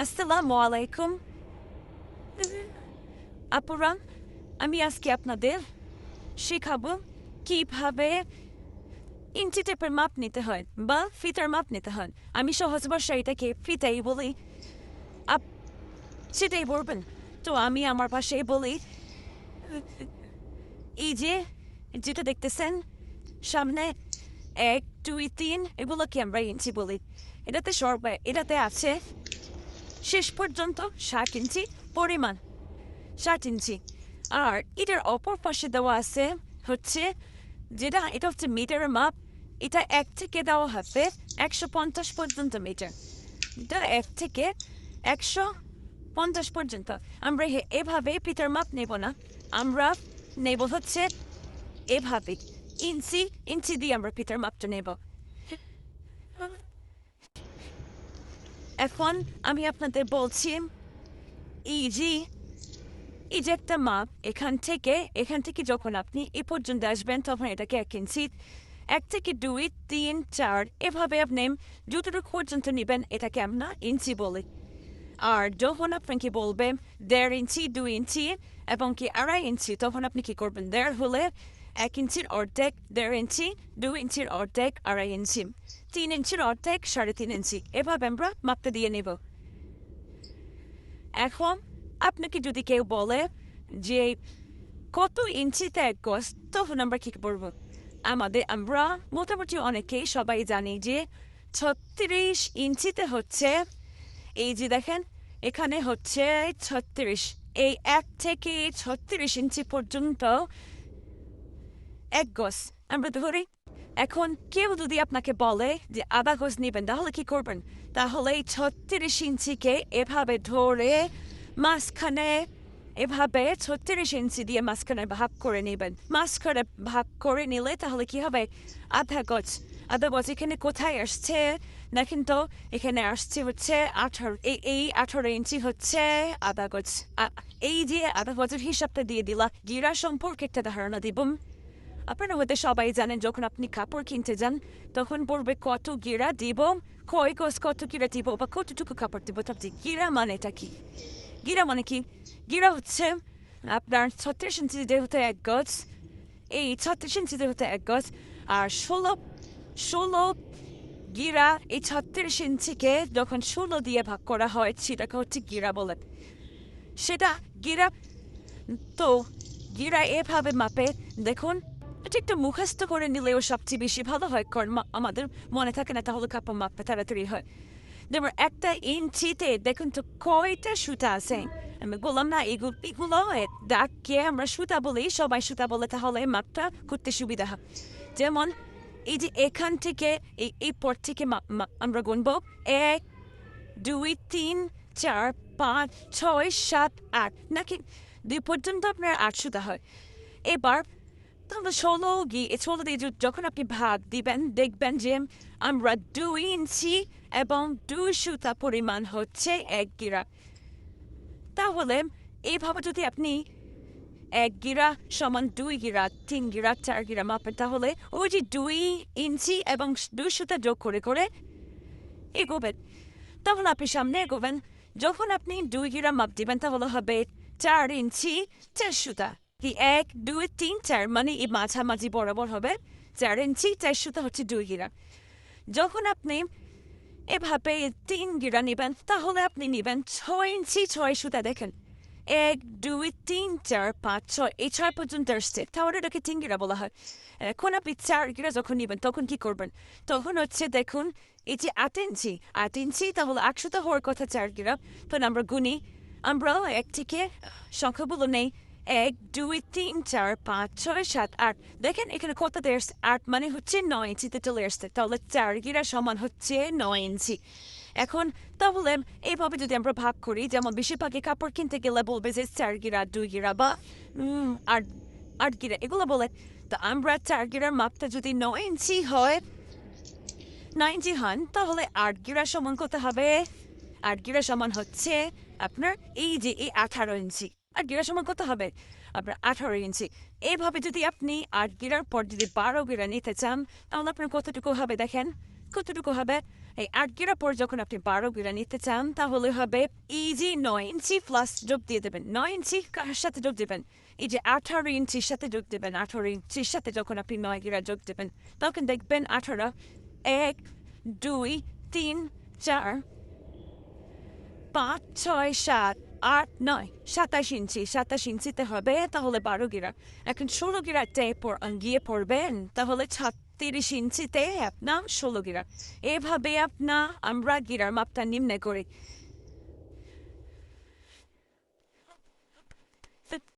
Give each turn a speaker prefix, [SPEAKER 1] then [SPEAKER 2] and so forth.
[SPEAKER 1] আসসালামু আলাইকুম আপুরা, আমি আজকে আপনাদের শেখাবো কিভাবে ইঞ্চি টেপের মাপ নিতে হয় বা ফিতার মাপ নিতে হয়। আমি সহজ ভাষায় এটাকে ফিতাই বলি, আপ সেটাই বলবেন। তো আমি আমার ভাষায় বলি, এই যে যেটা দেখতেছেন সামনে 1 2 3 এগুলোকে আমরা ইঞ্চি বলি। এটাতে আছে শেষ পর্যন্ত 60 ইঞ্চি পরিমাণ, 60 ইঞ্চি। আর এটার অপর পাশে দেওয়া আছে হচ্ছে এটা হচ্ছে মিটারের মাপ। এটা 1 থেকে দেওয়া হবে 150 পর্যন্ত মিটার। এটা 1 থেকে 150 পর্যন্ত। আমরা এভাবে ফিতার মাপ নেব না, আমরা নেব হচ্ছে এভাবে ইঞ্চি ইঞ্চি দিয়ে আমরা ফিতার মাপটা নেব। এখন আমি আপনাদের বলছি, এই যে এই যে একটা মাপ, এখান থেকে যখন আপনি এ পর্যন্ত আসবেন তখন এটাকে 1 ইঞ্চি, 1 থেকে 2 3 4 এভাবে আপনি যতটুকু পর্যন্ত নেবেন এটাকে আমরা ইঞ্চি বলি। আর যখন আপনাকে বলবেন 1.5 ইঞ্চি 2 ইঞ্চি এবং কি 2.5 ইঞ্চি, তখন আপনি কি করবেন? 1.5 হলে 1 ইঞ্চির অর্ধেক 1.5 ইঞ্চি, 2 ইঞ্চির অর্ধেক 2.5 ইঞ্চি, 3 ইঞ্চির অর্ধেক 3.5 ইঞ্চি, এভাবে আমরা মাপটা দিয়ে নেব। এখন আপনাকে যদি কেউ বলে যে কত ইঞ্চিতে 1 গজ, তখন আমরা কি করবো? আমরা মোটামুটি অনেকেই সবাই জানি যে 36 ইঞ্চিতে হচ্ছে, এই যে দেখেন এখানে হচ্ছে 36, এই 1 থেকে 36 ইঞ্চি পর্যন্ত 1 গজ আমরা ধরি। এখন কেউ যদি আপনাকে বলে যে আধা গজ নেবেন, তাহলে কি করবেন? তাহলে 36 ইঞ্চিকে এভাবে ধরে মাঝখানে, এভাবে 36 ইঞ্চি দিয়ে মাঝখানে ভাগ করে নেবেন। মাঝখানে ভাগ করে নিলে তাহলে কি হবে? আধা গজ। আধা গজ এখানে কোথায় আসছে দেখেন তো, এখানে আসছে হচ্ছে 18, এই 18 ইঞ্চি হচ্ছে আধা গজ। এই যে আধা গজের হিসাবটা দিয়ে দিলা। গিরা সম্পর্কে একটা ধারণা দিব। আপনারা হয়তো সবাই জানেন, যখন আপনি কাপড় কিনতে যান তখন বলবে কত গিরা দিব, কয় গজ কত গিরা দিব বা কতটুকু কাপড় দিব। তাহলে গিরা মানেটা কি? গিরা মানে কি? গিরা হচ্ছে আপনার 36 ইঞ্চি যেহেতু 1 গজ, এই 36 ইঞ্চি যেহেতু 1 গজ, আর 16 গিরা, এই 36 ইঞ্চিকে যখন 16 দিয়ে ভাগ করা হয় সেটাকে হচ্ছে গিরা বলে। সেটা গিরা। তো গিরা এভাবে মাপে। দেখুন, এটা একটু মুখস্থ করে নিলেও সবচেয়ে বেশি ভালো হয়, কারণ আমাদের মনে থাকে না, তাহলে কাপড় মাপতে তাড়াতাড়ি হয়। যেমন 1 ইঞ্চিতে দেখুন তো কয়টা সুতা আছে। আমি বললাম না, এগুলো ডাককে আমরা সুতা বলি, সবাই সুতা বলে, তাহলে মাপটা করতে সুবিধা হয়। যেমন এই যে এখান থেকে এই পর থেকে আমরা গুনবো 1 2 3 4 5 6 7 8, নাকি 2 পর্যন্ত আপনার 8 সুতা হয়। এবার তাহলে 16 দিয়ে যখন আপনি ভাগ দিবেন, দেখবেন যে আমরা 2 ইঞ্চি এবং 2 সুতা পরিমাণ হচ্ছে 1 গিরা। তাহলে এইভাবে যদি আপনি 1 গিরা সমান 2 গিরা, 3 গিরা, 4 গিরা মাপেন, তাহলে ওই যে 2 ইঞ্চি এবং 2 সুতা যোগ করে করে এগোবেন। তখন আপনি সামনে এগোবেন। যখন আপনি 2 গিরা মাপ দিবেন তাহলে হবে 4 ইঞ্চি 4 সুতা। কি 1 2 3 4 মানে এই মাঝামাঝি বরাবর হবে 4 ইঞ্চি 4 সুতা হচ্ছে 2 গিরা। যখন আপনি এভাবে 3 গিরা নেবেন তাহলে আপনি নেবেন 6 ইঞ্চি 6 সুতা। দেখেন 1 2 3 4 5 6, এই 6 পর্যন্ত আসছে, তাহলে এটাকে 3 গিরা বলা হয়। এখন আপনি 4 গিরা যখন নেবেন তখন কি করবেন? তখন হচ্ছে দেখুন এই যে 8 ইঞ্চি, তাহলে 8 সুতা হওয়ার কথা 4 গিরা। তখন আমরা গুনি, আমরা 1 থেকে সংখ্যাগুলো নেই, 1 2 3 4 5 6 7 8। দেখেন এখানে কত আসছে? 8 মানে হচ্ছে 9 ইঞ্চিতে চলে আসছে, তাহলে 4 গিরা সমান হচ্ছে 9 ইঞ্চি। এখন তাহলে এইভাবে যদি আমরা ভাগ করি, যেমন বেশিরভাগই কাপড় কিনতে গেলে বলবে যে 4 গিরা 2 গিরা বা 8 গিরা এগুলো বলে। তো আমরা 4 গিরার মাপটা যদি 9 ইঞ্চি হয়, 9 ইঞ্চি হন, তাহলে 8 গিরা সমান কত হবে? 8 গিরা সমান হচ্ছে আপনার এই যে এই 18 ইঞ্চি। 8 গিরা সমান কত হবে? আপনার 18 ইঞ্চি। এইভাবে যদি আপনি 8 গিরার পর যদি 12 গিরা নিতে চান, তাহলে আপনার কতটুকু হবে? দেখেন কতটুকু হবে? এই 8 গিরা পর যখন আপনি 12 গিরা নিতে চান তাহলে হবে ইজি 9 ইঞ্চি প্লাস যোগ দিয়ে দেবেন। 9 ইঞ্চি কার সাথে যোগ দেবেন? এই যে 18 ইঞ্চির সাথে যোগ দেবেন। 18 ইঞ্চির সাথে যখন আপনি 9 গিরা যোগ দেবেন তখন দেখবেন 18 1 2 3 4 5 6 7 8 9 27 ইঞ্চি 27 ইঞ্চিতে হবে তাহলে 12 গিরা। এখন 16 গিরাতে গিয়ে পড়বেন তাহলে 36 ইঞ্চিতে আপনার 16 গিরা। এভাবে আমরা গিরার মাপটা নিম্নে করি।